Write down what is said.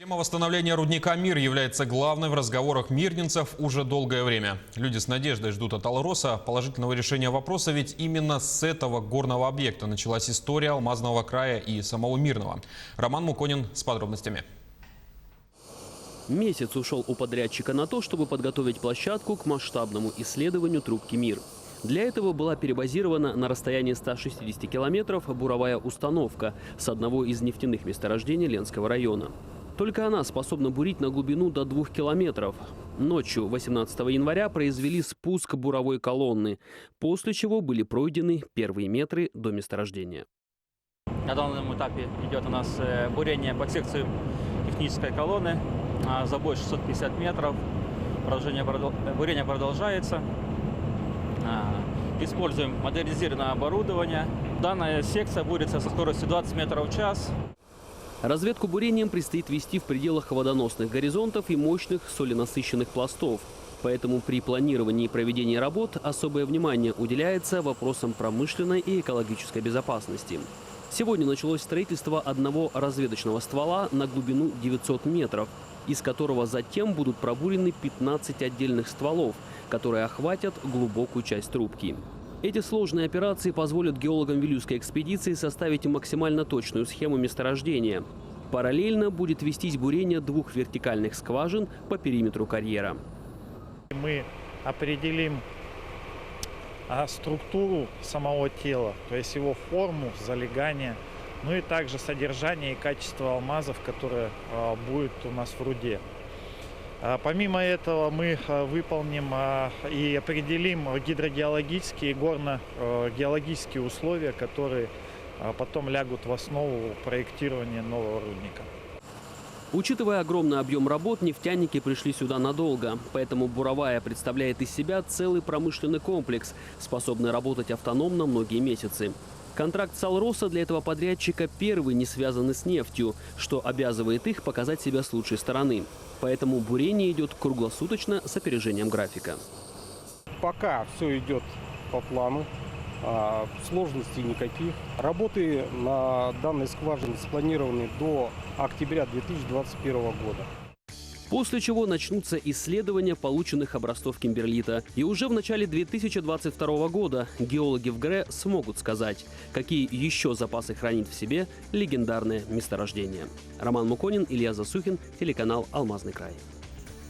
Тема восстановления рудника «Мир» является главной в разговорах мирнинцев уже долгое время. Люди с надеждой ждут от «Алроса» положительного решения вопроса, ведь именно с этого горного объекта началась история Алмазного края и самого Мирного. Роман Муконин с подробностями. Месяц ушел у подрядчика на то, чтобы подготовить площадку к масштабному исследованию трубки «Мир». Для этого была перебазирована на расстоянии 160 километров буровая установка с одного из нефтяных месторождений Ленского района. Только она способна бурить на глубину до 2 километров. Ночью 18 января произвели спуск буровой колонны, после чего были пройдены первые метры до месторождения. На данном этапе идет у нас бурение под секцию технической колонны. Забой 650 метров. Бурение продолжается. Используем модернизированное оборудование. Данная секция бурится со скоростью 20 метров в час. Разведку бурением предстоит вести в пределах водоносных горизонтов и мощных соленасыщенных пластов. Поэтому при планировании и проведении работ особое внимание уделяется вопросам промышленной и экологической безопасности. Сегодня началось строительство одного разведочного ствола на глубину 900 метров, из которого затем будут пробурены 15 отдельных стволов, которые охватят глубокую часть трубки. Эти сложные операции позволят геологам Вилюйской экспедиции составить максимально точную схему месторождения. Параллельно будет вестись бурение 2 вертикальных скважин по периметру карьера. Мы определим структуру самого тела, то есть его форму, залегание, ну и также содержание и качество алмазов, которое будет у нас в руде. Помимо этого мы выполним и определим гидрогеологические и горно-геологические условия, которые потом лягут в основу проектирования нового рудника. Учитывая огромный объем работ, нефтяники пришли сюда надолго. Поэтому буровая представляет из себя целый промышленный комплекс, способный работать автономно многие месяцы. Контракт с «Алроса» для этого подрядчика первый не связанный с нефтью, что обязывает их показать себя с лучшей стороны. Поэтому бурение идет круглосуточно с опережением графика. Пока все идет по плану, сложностей никаких. Работы на данной скважине спланированы до октября 2021 года. После чего начнутся исследования полученных образцов кимберлита. И уже в начале 2022 года геологи в ГРЭ смогут сказать, какие еще запасы хранит в себе легендарное месторождение. Роман Муконин, Илья Засухин, телеканал «Алмазный край».